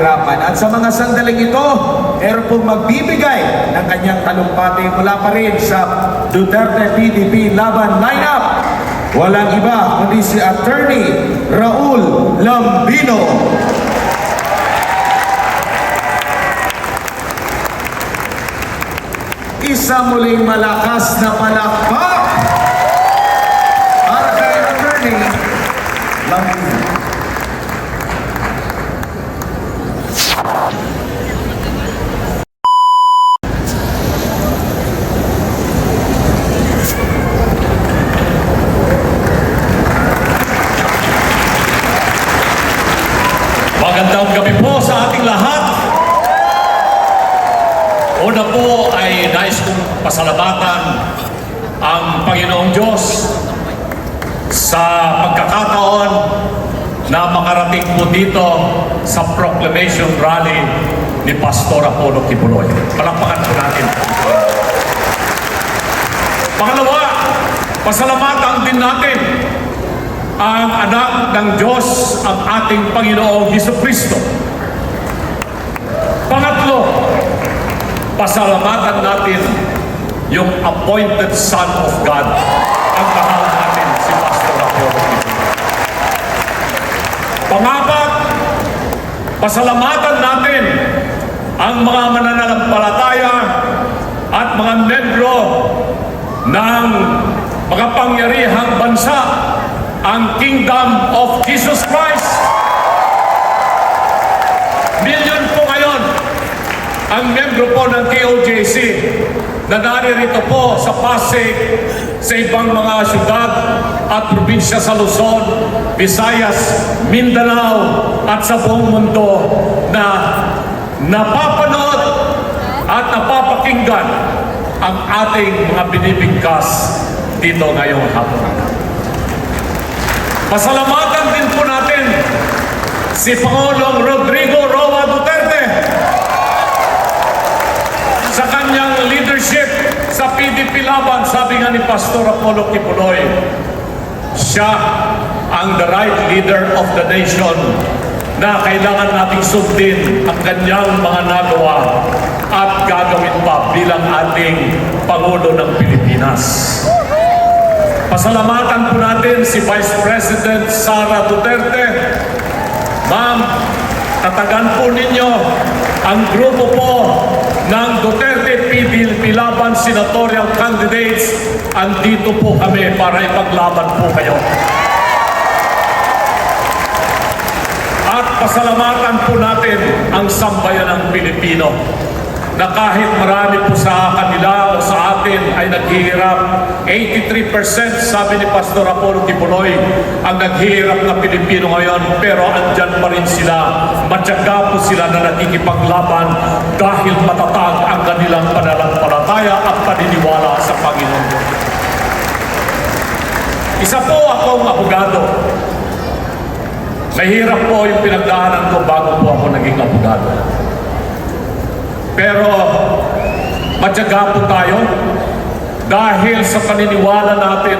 kahirapan. At sa mga sandaling ito, meron pong magbibigay ng kanyang talumpati mula pa rin sa Duterte PDP Laban lineup. Walang iba kundi si Attorney Raul Lambino. Isa muling malakas na palakpak para kay Attorney Lambino. Magandang gabi po sa ating lahat. Una po ay nais kong pasalamatan ang Panginoong Diyos sa pagkakataon na makarating po dito sa proclamation rally ni Pastor Apollo Kibuloy. Palakpakan po natin. Pangalawa, pasalamatan din natin ang anak ng Diyos, ang ating Panginoong Jesucristo. Pangatlo, pasalamatan natin yung appointed Son of God, ang mahal natin si Pastor Apollo. Pangapat, pasalamatan natin ang mga mananampalataya at mga membro ng makapangyarihang bansa, ang Kingdom of Jesus Christ. Milyon po ngayon ang membro po ng KOJC na naririto po sa Pasig, sa ibang mga syudad at probinsya sa Luzon, Visayas, Mindanao at sa buong mundo na napapanood at napapakinggan ang ating mga binibigkas dito ngayong hapon. Pasalamatan din po natin si Pangulong Rodrigo Roa Duterte sa kanyang leadership sa PDP Laban. Sabi nga ni Pastor Apollo Kibuloy, siya ang the right leader of the nation na kailangan nating sundin ang kanyang mga nagawa at gagawin pa bilang ating Pangulo ng Pilipinas. Pasalamatan po natin si Vice President Sara Duterte. Ma'am, tatagan po ninyo ang grupo po ng Duterte PDP Laban senatorial candidates. Andito po kami para ipaglaban po kayo. At pasalamatan po natin ang sambayanang Pilipino na kahit marami po sa kanila o sa atin ay naghihirap, 83% sabi ni Pastor Apollo Kibuloy ang naghihirap na Pilipino ngayon, pero andyan pa rin sila, matyaga po sila na nakikipaglaban dahil matatag ang kanilang pananampalataya at paniniwala sa Panginoon. Isa po akong abogado. Mahirap po yung pinagdaanan ko bago po ako naging abogado. Pero matyaga po tayo dahil sa paniniwala natin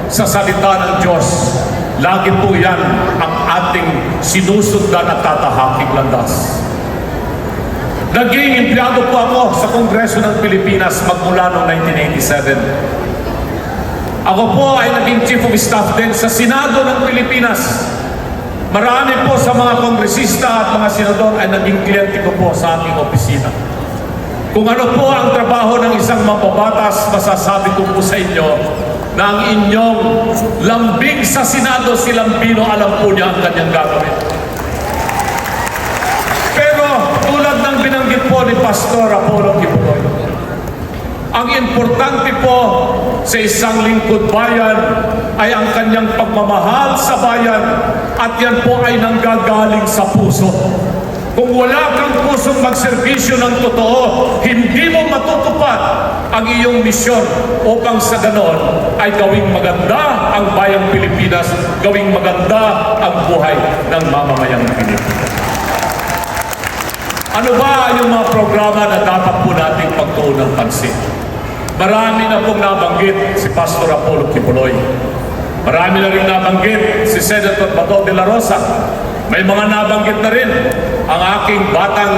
sa salita ng Diyos. Lagi po yan ang ating sinusundan at tatahaking landas. Naging empleyado po ako sa Kongreso ng Pilipinas magmula noong 1987. Ako po ay naging Chief of Staff din sa Senado ng Pilipinas. Marami po sa mga kongresista at mga senador ay naging kliyente ko po sa ating opisina. Kung ano po ang trabaho ng isang mapabatas, masasabi ko po sa inyo na ang inyong lambing sa Senado, si Lambino, alam po niya ang kanyang gagawin. Pero tulad ng binanggit po ni Pastor Apollo Kibuloy, ang importante po sa isang lingkod bayan ay ang kanyang pagmamahal sa bayan, at yan po ay nanggagaling sa puso. Kung wala kang pusong magserbisyo ng totoo, hindi mo matutupad ang iyong misyon upang sa ganon ay gawing maganda ang bayang Pilipinas, gawing maganda ang buhay ng mamamayang Pilipinas. Ano ba yung mga programa na dapat po nating pagtuunan ng pansin? Marami na pong nabanggit si Pastor Apollo Kibuloy. Marami na rin nabanggit si Senator Bato de la Rosa. May mga nabanggit na rin ang aking batang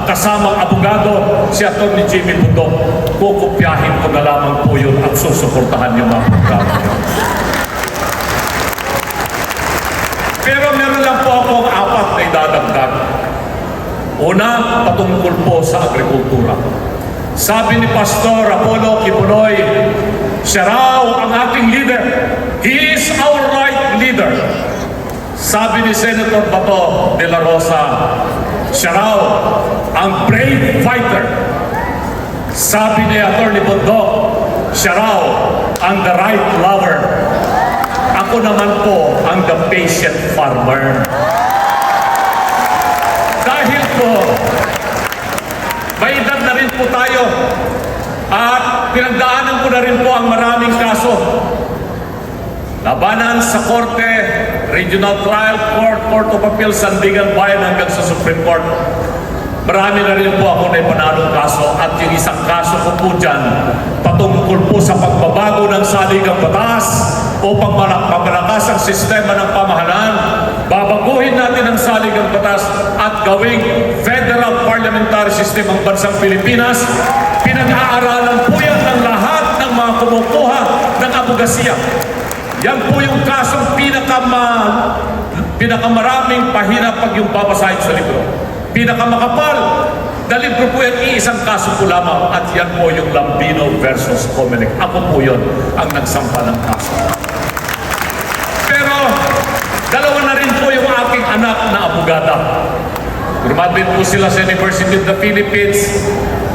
kasamang abogado, si Atty. Jimmy Bundok. Kukupyahin ko na lamang po yun at susuportahan yung mga programa yun. Pero meron lang po akong 4 na idadagdag. Una, patungkol po sa agrikultura. Sabi ni Pastor Apollo Kibuloy, siya raw ang ating leader. He is our right leader. Sabi ni Senator Bato de la Rosa, siya raw ang brave fighter. Sabi ni Atty. Bundok, siya raw ang the right lover. Ako naman po ang the patient farmer. Dahil po, may edad na rin po tayo at pinagdaanan ko na rin po ang maraming kaso. Labanan sa Korte, Regional Trial Court, Court of Appeals, Sandigan Bayan hanggang sa Supreme Court. Marami na rin po ako na ipanalong kaso at yung isang kaso ko po dyan patungkol po sa pagbabago ng saligang batas upang pamalakas ang sistema ng pamahalaan. Babaguhin natin ang saligang batas at gawing federal parliamentary system ang bansang Pilipinas. Pinag-aaralan po yan ng lahat ng mga kumukuha ng abogasiya. Yan po yung kasong pinakamaraming pahina pag yung babasahin sa libro. Pinakamakapal na libro po yan, iisang kaso po lamang at yan po yung Lambino versus Comelec. Ako po yun ang nagsampa ng kaso. Pero dalawa na rin po yung aking anak na abogada. Graduate po sila sa University of the Philippines.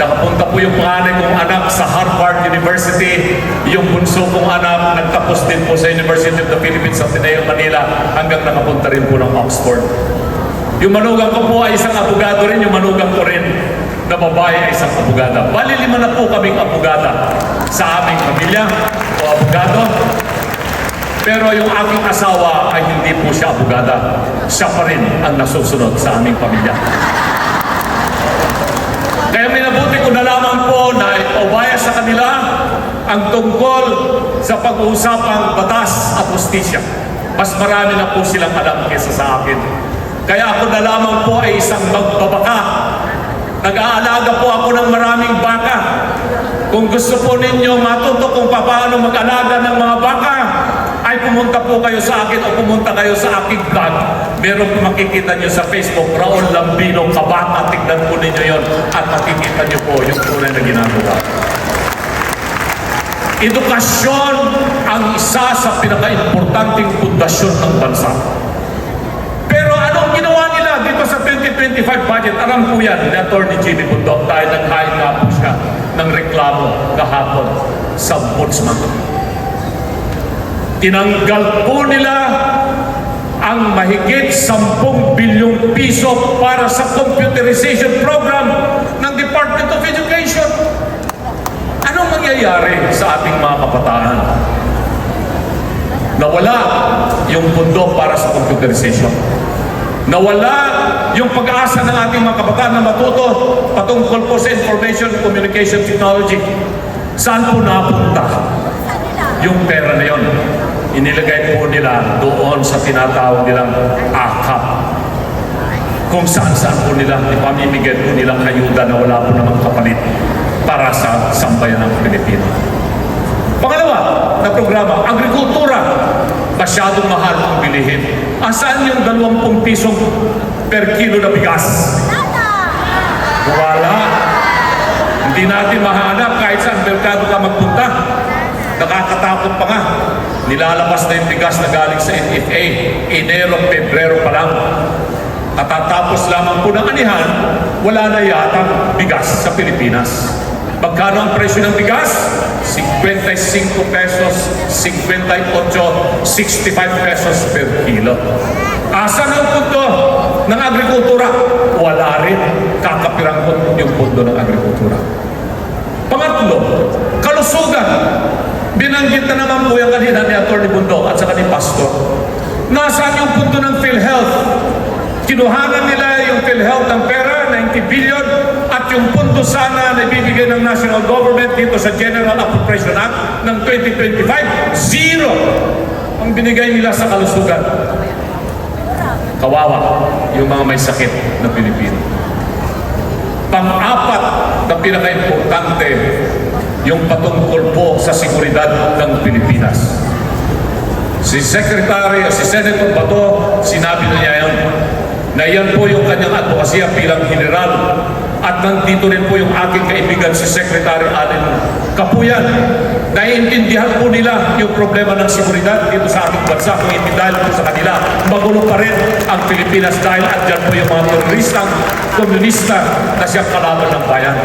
Nakapunta po yung panganay kong anak sa Harvard University. Yung bunso kong anak nagtapos din po sa University of the Philippines sa Ateneo, Manila hanggang nakapunta rin po ng Oxford. Yung manugang ko po ay isang abogado rin, yung manugang ko rin na babae ay isang abogada. Bali 5 na po kaming abogada sa aming pamilya o abogado. Pero yung aking asawa ay hindi po siya abogada. Siya pa rin ang nasusunod sa aming pamilya. Kaya minabuti ko na lamang po na ipaubaya sa kanila ang tungkol sa pag-uusapang batas at justisya. Mas marami na po silang alam kesa sa akin. Kaya ako na lamang po ay isang magbabaka. Nag-aalaga po ako ng maraming baka. Kung gusto po ninyo matuto kung paano mag-alaga ng mga baka, ay pumunta po kayo sa akin o pumunta kayo sa aking blog. Meron po makikita nyo sa Facebook, Raul Lambino Kabaka. Tignan po ninyo yon at makikita nyo po yung tunay na ginagawa. Edukasyon ang isa sa pinaka-importanting pundasyon ng bansa. Pero anong ginawa nila dito sa 2025 budget? Alam po yan ni Atty. Jimmy Bundok dahil naghain nga po siya ng reklamo kahapon sa ombudsman. Tinanggal po nila ang mahigit 10 bilyong piso para sa computerization program ng Department of Education. Anong mangyayari sa ating mga kabataan? Nawala yung pundo para sa computerization. Nawala yung pag-asa ng ating mga kabataan na matuto patungkol po sa information and communication technology. Saan po napunta yung pera na yon? Inilagay po nila doon sa tinatawag nilang AKAP. Kung saan-saan po nila ipamimigay po nilang ayuda na wala po namang kapalit para sa sambayan ng Pilipino. Pangalawa na programa, agrikultura. Masyadong mahal ang bilihin. Asaan yung 20 pisong per kilo na bigas? Wala. Hindi natin mahanap kahit saan merkado ka magpunta. Nakakatakot pa nga. Nilalabas na yung bigas na galing sa NFA. Enero, Pebrero pa lang. Katatapos lamang po ng anihan, wala na yata bigas sa Pilipinas. Magkano ang presyo ng bigas? 55 pesos, 58, 65 pesos per kilo. Asan ang punto ng agrikultura? Wala rin. Kakapirangkot yung punto ng agrikultura. Pangatlo, kalusugan. Binanggit na naman po yung kanina ni Atty. Bundok at saka ni Pastor. Nasaan yung punto ng PhilHealth? Kinuhanan nila yung PhilHealth ng pera, 90 billion, at yung punto sana na ibibigay ng national government dito sa General Appropriation Act ng 2025, zero ang binigay nila sa kalusugan. Kawawa yung mga may sakit na Pilipino. Pang-apat na pinaka-importante, yung patungkol po sa seguridad ng Pilipinas. Si Senator Bato, sinabi na niya yan, na yan po yung kanyang advokasya bilang general. At nandito rin po yung aking kaibigan si Secretary Allen Kapuyan. Naiintindihan po nila yung problema ng seguridad dito sa ating bansa. Kung hindi dahil po sa kanila, magulo pa rin ang Pilipinas dahil andyan po yung mga teroristang komunista na siyang kalaban ng bayan.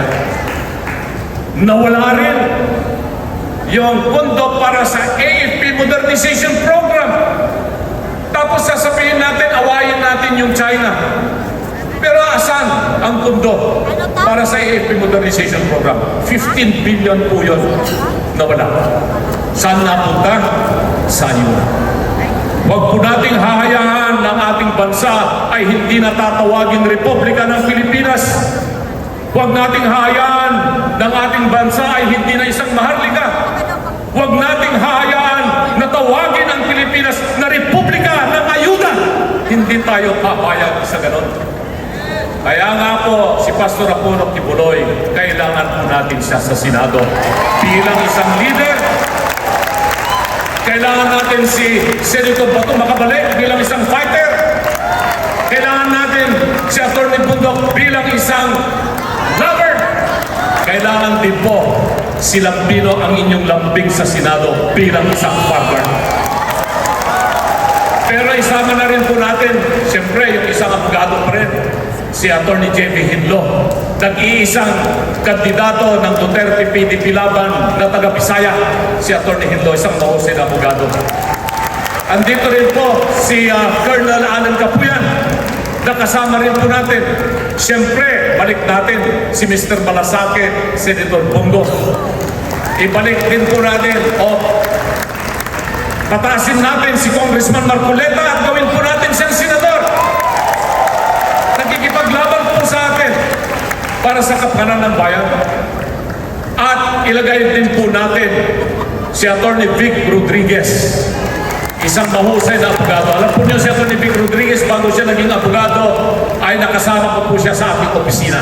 Nawala rin yung pondo para sa AFP Modernization Program. Tapos sasabihin natin, awayin natin yung China. Pero asan ang pondo para sa AFP Modernization Program? 15 billion po yun na wala. Saan napunta? Sa ayun. Huwag po nating hahayaan ng ating bansa ay hindi natatawagin Republika ng Pilipinas. Huwag nating hahayaan ng ating bansa ay hindi na isang maharlika. Huwag nating hahayaan na tawagin ang Pilipinas na Republika ng Ayuda. Hindi tayo papayag sa ganon. Kaya nga po, si Pastor Apollo Kibuloy, kailangan po natin siya sa Senado bilang isang leader. Kailangan natin si Senator Bato makabalik bilang isang fighter. Kailangan natin si Atty. Bundok bilang isang lover. Kailangan din po si Lambino ang inyong lambing sa Senado bilang isang farmer. Pero isama na rin po natin, siyempre, yung isang abogado pa rin, si Atty. J.B. Hinlo, nag-iisang kandidato ng Duterte PDP laban na taga-Bisaya, si Atty. Hinlo, isang mahusay na abogado. Andito rin po si Colonel Allen Kapuyan, nakasama rin po natin. Siyempre, balik natin si Mr. Malasake, Senator Bongo. Ibalik din po natin, pataasin natin si Congressman Marcoleta at gawin po natin siyang senador. Nagkikipaglaban po sa atin para sa kapakanan ng bayan. At ilagay din po natin si Atty. Vic Rodriguez, isang mahusay na abogado. Alam po niyo si Atty. Vic Rodriguez, bago siya naging abogado, ay nakasama ko po siya sa ating opisina.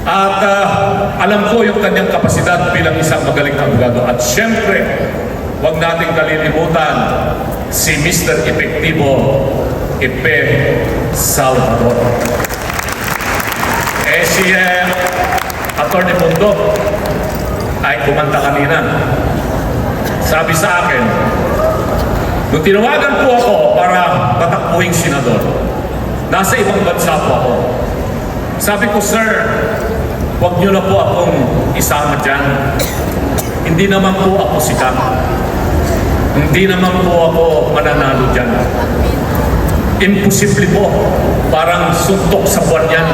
At alam ko yung kanyang kapasidad bilang isang magaling na abogado. At syempre, huwag nating kalilimutan si Mr. Epektibo Epe Salvador. Si Atty. Bundok ay kumanta kanina. Sabi sa akin, nung tinawagan po ako para patakbuhing senador, nasa ibang bansa po ako. Sabi ko, sir, huwag niyo na po akong isama dyan. Hindi naman po ako sikat. Hindi naman po ako mananalo dyan. Imposible po. Parang suntok sa buwan yan.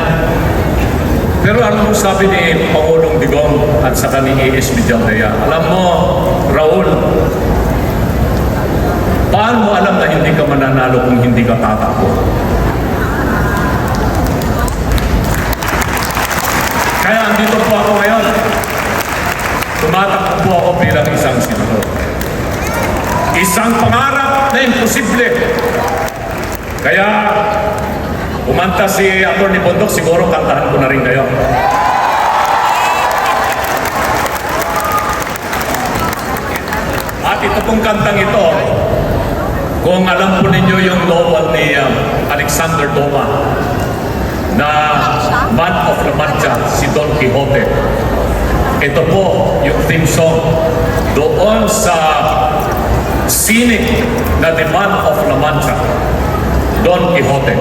Pero ano mo sabi ni Pangulong Digong at saka ni A.S. Villarreal? Alam mo, Raul, paano mo alam na hindi ka mananalo kung hindi ka tatakbo? Kaya andito po ako ngayon. Tumatakbo po ako bilang isang senador. Isang pangarap na imposible. Kaya kumanta si Atty. Bundok, siguro kantahan ko na rin kayo. At ito pong kantang ito, kung alam po ninyo yung novel ni Alexander Dumas na Man of La Mancha, si Don Quixote. Ito po yung theme song doon sa scenic na The Man of La Mancha, Don Quixote.